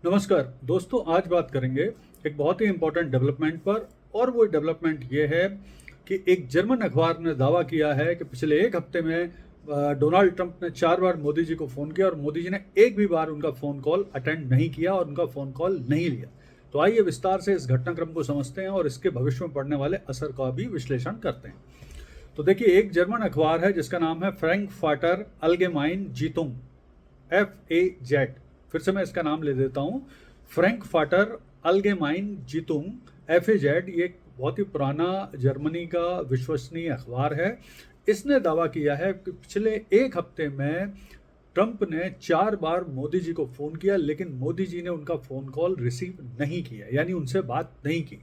नमस्कार दोस्तों, आज बात करेंगे एक बहुत ही इम्पोर्टेंट डेवलपमेंट पर। और वो डेवलपमेंट ये है कि एक जर्मन अखबार ने दावा किया है कि पिछले एक हफ्ते में डोनाल्ड ट्रंप ने 4 बार मोदी जी को फ़ोन किया और मोदी जी ने एक भी बार उनका फ़ोन कॉल अटेंड नहीं किया और उनका फ़ोन कॉल नहीं लिया। तो आइए विस्तार से इस घटनाक्रम को समझते हैं और इसके भविष्य में पड़ने वाले असर का भी विश्लेषण करते हैं। तो देखिए, एक जर्मन अखबार है जिसका नाम है फ्रैंकफर्टर अल्गेमाइन जीतुंग, FAZ। फिर से मैं इसका नाम ले देता हूँ, फ्रैंकफर्टर अल्गेमाइन जीतुंग, FAZ। ये एक बहुत ही पुराना जर्मनी का विश्वसनीय अखबार है। इसने दावा किया है कि पिछले एक हफ्ते में ट्रंप ने 4 बार मोदी जी को फ़ोन किया, लेकिन मोदी जी ने उनका फ़ोन कॉल रिसीव नहीं किया, यानी उनसे बात नहीं की।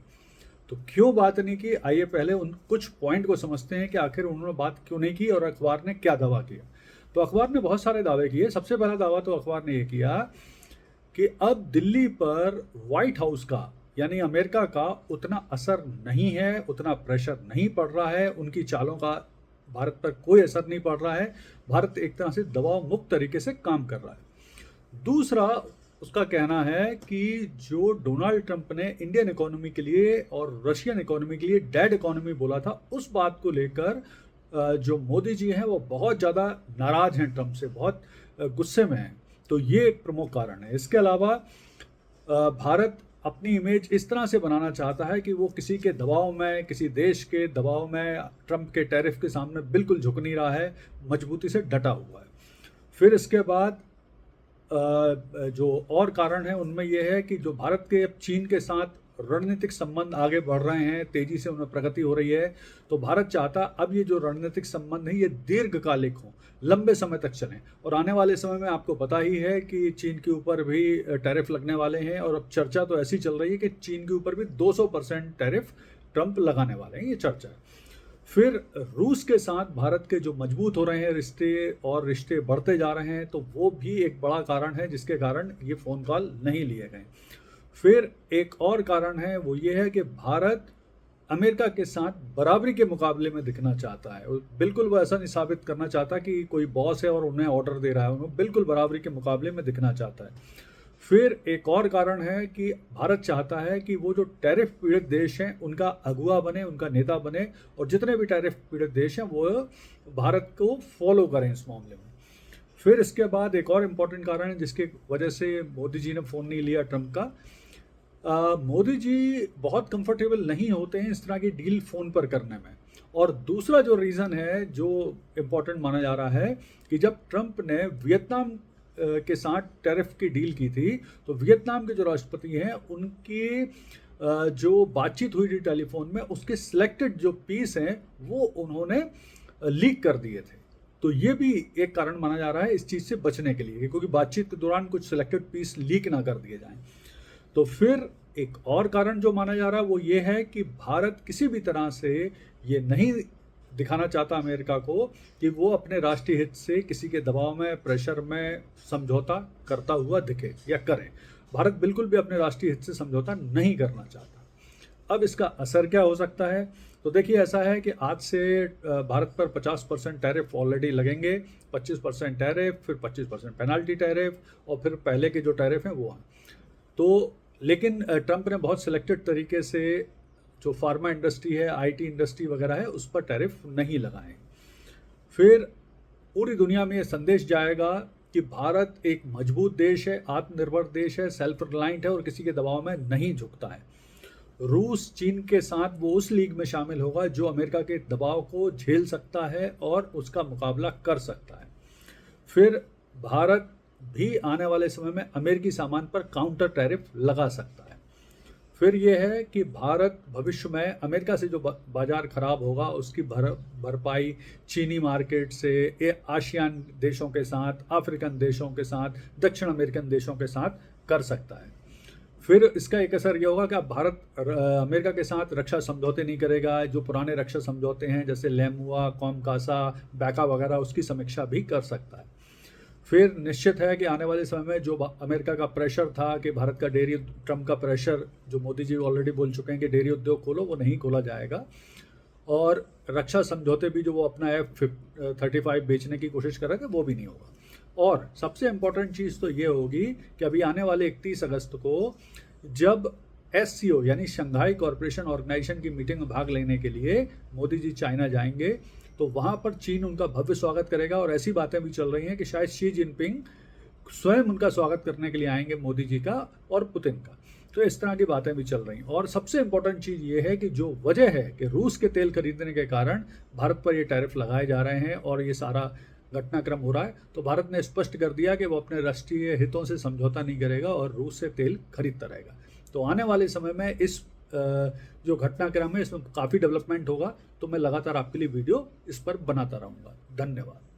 तो क्यों बात नहीं की, आइए पहले उन कुछ पॉइंट को समझते हैं कि आखिर उन्होंने बात क्यों नहीं की और अखबार ने क्या दावा किया। तो अखबार ने बहुत सारे दावे किए। सबसे पहला दावा तो अखबार ने ये किया कि अब दिल्ली पर व्हाइट हाउस का, यानी अमेरिका का, उतना असर नहीं है, उतना प्रेशर नहीं पड़ रहा है, उनकी चालों का भारत पर कोई असर नहीं पड़ रहा है। भारत एक तरह से दबाव मुक्त तरीके से काम कर रहा है। दूसरा, उसका कहना है कि जो डोनाल्ड ट्रंप ने इंडियन इकोनॉमी के लिए और रशियन इकोनॉमी के लिए डेड इकोनॉमी बोला था, उस बात को लेकर जो मोदी जी हैं वो बहुत ज़्यादा नाराज हैं ट्रंप से, बहुत गुस्से में हैं। तो ये एक प्रमुख कारण है। इसके अलावा भारत अपनी इमेज इस तरह से बनाना चाहता है कि वो किसी के दबाव में, किसी देश के दबाव में ट्रंप के टैरिफ के सामने बिल्कुल झुक नहीं रहा है, मजबूती से डटा हुआ है। फिर इसके बाद जो और कारण है उनमें यह है कि जो भारत के अब चीन के साथ रणनीतिक संबंध आगे बढ़ रहे हैं, तेजी से उनमें प्रगति हो रही है। तो भारत चाहता अब ये जो रणनीतिक संबंध है ये दीर्घकालिक हो, लंबे समय तक चलें। और आने वाले समय में आपको पता ही है कि चीन के ऊपर भी टैरिफ लगने वाले हैं, और अब चर्चा तो ऐसी चल रही है कि चीन के ऊपर भी 200% टैरिफ ट्रंप लगाने वाले हैं, ये चर्चा है। फिर रूस के साथ भारत के जो मजबूत हो रहे हैं रिश्ते और रिश्ते बढ़ते जा रहे हैं, तो वो भी एक बड़ा कारण है जिसके कारण ये फ़ोन कॉल नहीं लिए गए। फिर एक और कारण है, वो ये है कि भारत अमेरिका के साथ बराबरी के मुकाबले में दिखना चाहता है। बिल्कुल वो ऐसा नहीं साबित करना चाहता कि कोई बॉस है और उन्हें ऑर्डर दे रहा है, उन्हें बिल्कुल बराबरी के मुकाबले में दिखना चाहता है। फिर एक और कारण है कि भारत चाहता है कि वो जो टैरिफ पीड़ित देश हैं उनका अगुआ बने, उनका नेता बने, और जितने भी टैरिफ पीड़ित देश हैं वो भारत को फॉलो करें इस मामले में। फिर इसके बाद एक और इम्पोर्टेंट कारण है जिसकी वजह से मोदी जी ने फ़ोन नहीं लिया ट्रंप का। मोदी जी बहुत कंफर्टेबल नहीं होते हैं इस तरह की डील फ़ोन पर करने में। और दूसरा जो रीज़न है जो इम्पोर्टेंट माना जा रहा है कि जब ट्रंप ने वियतनाम के साथ टैरिफ की डील की थी, तो वियतनाम के जो राष्ट्रपति हैं उनकी जो बातचीत हुई थी टेलीफोन में, उसके सिलेक्टेड जो पीस हैं वो उन्होंने लीक कर दिए थे। तो ये भी एक कारण माना जा रहा है इस चीज़ से बचने के लिए, क्योंकि बातचीत के दौरान कुछ सिलेक्टेड पीस लीक ना कर दिए जाएं। तो फिर एक और कारण जो माना जा रहा है वो ये है कि भारत किसी भी तरह से ये नहीं दिखाना चाहता अमेरिका को कि वो अपने राष्ट्रीय हित से किसी के दबाव में, प्रेशर में समझौता करता हुआ दिखे या करे। भारत बिल्कुल भी अपने राष्ट्रीय हित से समझौता नहीं करना चाहता। अब इसका असर क्या हो सकता है? तो देखिए, ऐसा है कि आज से भारत पर 50% टैरिफ ऑलरेडी लगेंगे, 25% टैरिफ, फिर 25% पेनाल्टी टैरिफ, और फिर पहले के जो टैरिफ हैं वो हैं। तो लेकिन ट्रंप ने बहुत सिलेक्टेड तरीके से जो फार्मा इंडस्ट्री है, IT इंडस्ट्री वगैरह है, उस पर टैरिफ नहीं लगाए। फिर पूरी दुनिया में ये संदेश जाएगा कि भारत एक मजबूत देश है, आत्मनिर्भर देश है, सेल्फ रिलायंट है और किसी के दबाव में नहीं झुकता है। रूस चीन के साथ वो उस लीग में शामिल होगा जो अमेरिका के दबाव को झेल सकता है और उसका मुकाबला कर सकता है। फिर भारत भी आने वाले समय में अमेरिकी सामान पर काउंटर टैरिफ लगा सकता है। फिर यह है कि भारत भविष्य में अमेरिका से जो बाजार खराब होगा उसकी भरपाई चीनी मार्केट से, आसियान देशों के साथ, अफ्रीकन देशों के साथ, दक्षिण अमेरिकन देशों के साथ कर सकता है। फिर इसका एक असर यह होगा कि अब भारत अमेरिका के साथ रक्षा समझौते नहीं करेगा। जो पुराने रक्षा समझौते हैं जैसे लेमुआ, कॉमकासा, बैका वगैरह, उसकी समीक्षा भी कर सकता है। फिर निश्चित है कि आने वाले समय में जो अमेरिका का प्रेशर था कि भारत का डेयरी, ट्रंप का प्रेशर जो मोदी जी ऑलरेडी बोल चुके हैं कि डेयरी उद्योग खोलो, वो नहीं खोला जाएगा। और रक्षा समझौते भी जो वो अपना F-35 बेचने की कोशिश कर रहे थे वो भी नहीं होगा। और सबसे इम्पोर्टेंट चीज़ तो ये होगी कि अभी आने वाले 31 अगस्त को जब SCO यानी शंघाई कॉरपोरेशन ऑर्गेनाइजेशन की मीटिंग में भाग लेने के लिए मोदी जी चाइना जाएंगे, तो वहाँ पर चीन उनका भव्य स्वागत करेगा। और ऐसी बातें भी चल रही हैं कि शायद शी जिनपिंग स्वयं उनका स्वागत करने के लिए आएंगे, मोदी जी का और पुतिन का। तो इस तरह की बातें भी चल रही। और सबसे इम्पोर्टेंट चीज़ ये है कि जो वजह है कि रूस के तेल खरीदने के कारण भारत पर ये टैरिफ लगाए जा रहे हैं और ये सारा घटनाक्रम हो रहा है, तो भारत ने स्पष्ट कर दिया कि वो अपने राष्ट्रीय हितों से समझौता नहीं करेगा और रूस से तेल खरीदता रहेगा। तो आने वाले समय में इस जो घटनाक्रम है इसमें काफ़ी डेवलपमेंट होगा, तो मैं लगातार आपके लिए वीडियो इस पर बनाता रहूँगा। धन्यवाद।